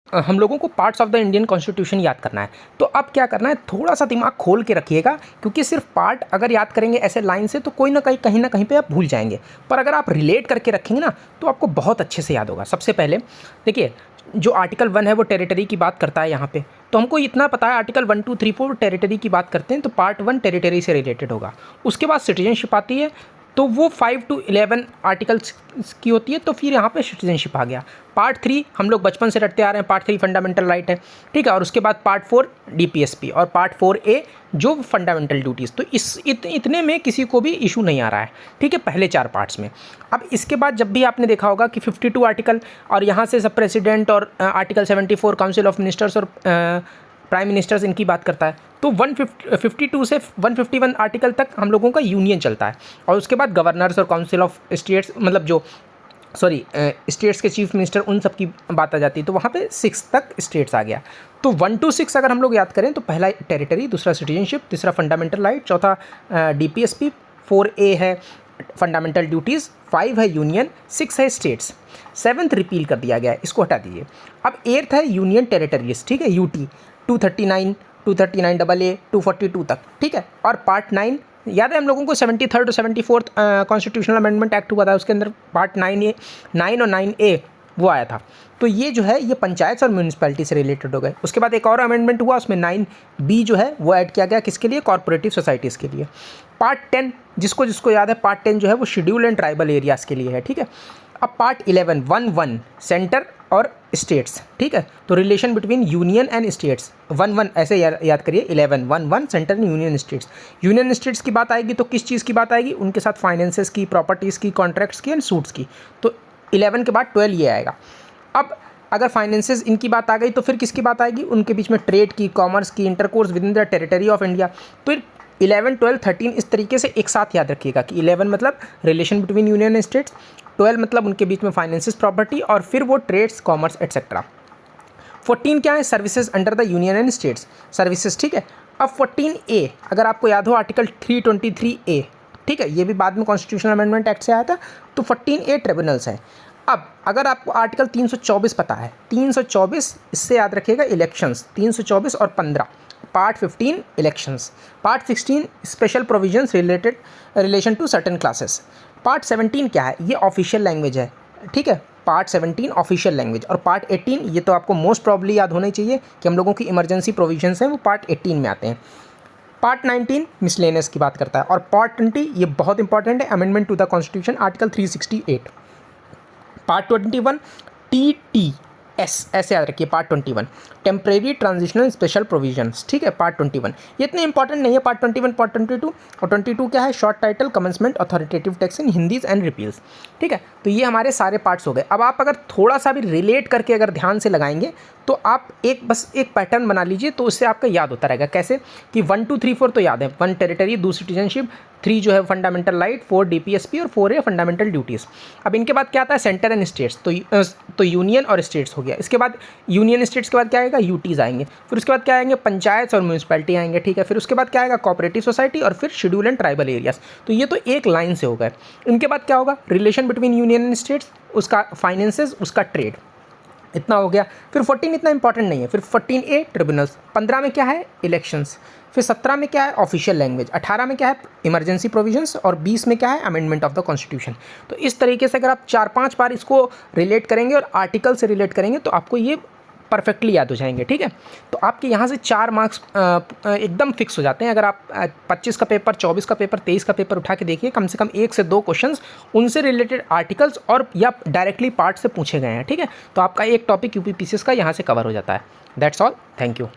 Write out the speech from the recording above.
हम लोगों को parts of the Indian constitution याद करना है। तो अब क्या करना है, थोड़ा सा दिमाग खोल के रखिएगा, क्योंकि सिर्फ पार्ट अगर याद करेंगे ऐसे लाइन से तो कोई ना कहीं पे आप भूल जाएंगे, पर अगर आप रिलेट करके रखेंगे ना तो आपको बहुत अच्छे से याद होगा। सबसे पहले देखिए, जो आर्टिकल 1 है वो टेरिटरी की बात करता है यहाँ पे, तो हमको इतना पता है आर्टिकल 1, 2, 3, 4 टेरिटरी की बात करते हैं, तो पार्ट 1 टेरिटरी से रिलेटेड होगा। उसके बाद सिटीजनशिप आती है, तो वो 5 to 11 आर्टिकल्स की होती है, तो फिर यहाँ पे सिटीजनशिप आ गया। पार्ट 3 हम लोग बचपन से रटते आ रहे हैं, पार्ट 3 फंडामेंटल राइट है, ठीक है। और उसके बाद पार्ट 4 डीपीएसपी और पार्ट 4A जो फंडामेंटल ड्यूटीज़। तो इतने में किसी को भी इशू नहीं आ रहा है, ठीक है, पहले 4 पार्ट्स में। अब इसके बाद जब भी आपने देखा होगा कि 52 आर्टिकल और यहाँ से सब प्रेसिडेंट और आर्टिकल 74 काउंसिल ऑफ मिनिस्टर्स और प्राइम मिनिस्टर्स इनकी बात करता है, तो 152 से 151 आर्टिकल तक हम लोगों का यूनियन चलता है। और उसके बाद गवर्नर्स और काउंसिल ऑफ स्टेट्स, मतलब जो स्टेट्स के चीफ मिनिस्टर, उन सब की बात आ जाती है, तो वहाँ पे 6 तक स्टेट्स आ गया। तो 1 to 6 अगर हम लोग याद करें तो पहला टेरिटरी, दूसरा सिटीजनशिप, तीसरा फंडामेंटल राइट, चौथा डीपीएसपी, 4A है फंडामेंटल ड्यूटीज़, 5 है यूनियन, 6 है स्टेट्स, 7th रिपील कर दिया गया है, इसको हटा दीजिए। अब 8th है यूनियन टेरिटरीज, ठीक है, यूटी, 239, 239AA, 242 तक, ठीक है। और पार्ट 9 याद है हम लोगों को, 73rd और 74th कॉन्स्टिट्यूशनल अमेंडमेंट एक्ट हुआ था, उसके अंदर पार्ट 9 और 9A वो आया था। तो ये जो है ये पंचायत और म्यूनिसपैलिटी से रिलेटेड हो गए। उसके बाद एक और अमेंडमेंट हुआ, उसमें 9B जो है वो ऐड किया गया, किसके लिए, कॉर्पोरेटिव सोसाइटीज़ के लिए। पार्ट 10 जिसको याद है, पार्ट 10 जो है वो शेड्यूल एंड ट्राइबल एरियाज़ के लिए है, ठीक है। अब पार्ट 11 1 सेंटर और स्टेट्स, ठीक है। तो relation between union and states, 1 ऐसे याद करिए, 11 1 centre and union states. Union states की बात आएगी तो किस चीज़ की बात आएगी, उनके साथ फाइनेंसेस की, प्रॉपर्टीज़ की, कॉन्ट्रैक्ट्स की एंड सूट्स की। तो 11 के बाद 12 ये आएगा। अब अगर फाइनेंसेस इनकी बात आ गई तो फिर किसकी बात आएगी, उनके बीच में ट्रेड की, कॉमर्स की, intercourse with in the territory of India. तो 11 12 13 इस तरीके से एक साथ याद रखिएगा कि 11 मतलब relation between union and states, 12 मतलब उनके बीच में फाइनेंसेस, प्रॉपर्टी, और फिर वो ट्रेड्स, कॉमर्स एटसेट्रा। 14 क्या है, services under the union and states, services, ठीक है। अब 14A अगर आपको याद हो, आर्टिकल 323A, ठीक है, ये भी बाद में कॉन्स्टिट्यूशनल अमेंडमेंट एक्ट से आया था। तो 14A ट्रिब्यूनल्स है। अब अगर आपको आर्टिकल 324 पता है, 324 इससे याद रखिएगा इलेक्शंस, 324 और 15, part 15 elections, part 16 special provisions relation to certain classes, part 17 क्या है, ये ऑफिशियल लैंग्वेज है, ठीक है, पार्ट 17 ऑफिशियल लैंग्वेज। और पार्ट 18 ये तो आपको मोस्ट प्रॉब्ली याद होना चाहिए कि हम लोगों की इमरजेंसी प्रोविजंस हैं वो पार्ट 18 में आते हैं। पार्ट 19 मिसलेनियस की बात करता है। और पार्ट 20 ये बहुत इंपॉर्टेंट है, amendment to the constitution, article 368। Part 21 TTS ऐसे याद रखिए, part 21 temporary transitional special provisions, ठीक है, पार्ट 21। ये इतने इंपॉर्टेंट नहीं है पार्ट 21, पार्ट 22। और 22 क्या है, short title, commencement, authoritative texts in Hindi and repeals, ठीक है। तो ये हमारे सारे पार्ट्स हो गए। अब आप अगर थोड़ा सा भी रिलेट करके अगर ध्यान से लगाएंगे तो आप बस एक पैटर्न बना लीजिए, तो उससे आपका याद होता रहेगा। कैसे कि 1 2 3 4 तो याद है, 1 टेरिटरी, 2 सिटीजनशिप, 3 जो है फंडामेंटल राइट, 4 डीपीएसपी और 4A फंडामेंटल ड्यूटीज़। अब इनके बाद क्या आता है, सेंटर एंड स्टेट्स, तो यूनियन और स्टेट्स हो गया। इसके बाद यूनियन स्टेट्स के बाद क्या आएगा, यूटीज़ आएंगे। फिर उसके बाद क्या आएंगे, पंचायत और म्यूनिसपैलिटी आएंगे, ठीक है। फिर उसके बाद क्या आएगा, कोऑपरेटिव सोसाइटी, और फिर शेड्यूल एंड ट्राइबल एरियाज। तो ये तो एक लाइन से हो गए। इनके बाद क्या होगा, relation between union and states, उसका फाइनेंसेस, उसका ट्रेड, इतना हो गया। फिर 14 इतना इंपॉर्टेंट नहीं है। फिर 14A ट्रिब्यूनल्स, 15 में क्या है, इलेक्शंस, फिर 17 में क्या है, ऑफिशियल लैंग्वेज, 18 में क्या है, इमरजेंसी प्रोविजंस, और 20 में क्या है, अमेंडमेंट ऑफ द कॉन्स्टिट्यूशन। तो इस तरीके से अगर आप 4-5 बार इसको रिलेट करेंगे और आर्टिकल से रिलेट करेंगे तो आपको ये परफेक्टली याद हो जाएंगे, ठीक है। तो आपके यहाँ से 4 मार्क्स एकदम फिक्स हो जाते हैं। अगर आप 25 का पेपर, 24 का पेपर, 23 का पेपर उठा के देखिए, कम से कम 1 से 2 क्वेश्चंस उनसे रिलेटेड आर्टिकल्स और या डायरेक्टली पार्ट से पूछे गए हैं, ठीक है। तो आपका एक टॉपिक यूपीपीसीएस का यहाँ से कवर हो जाता है। That's all, thank you.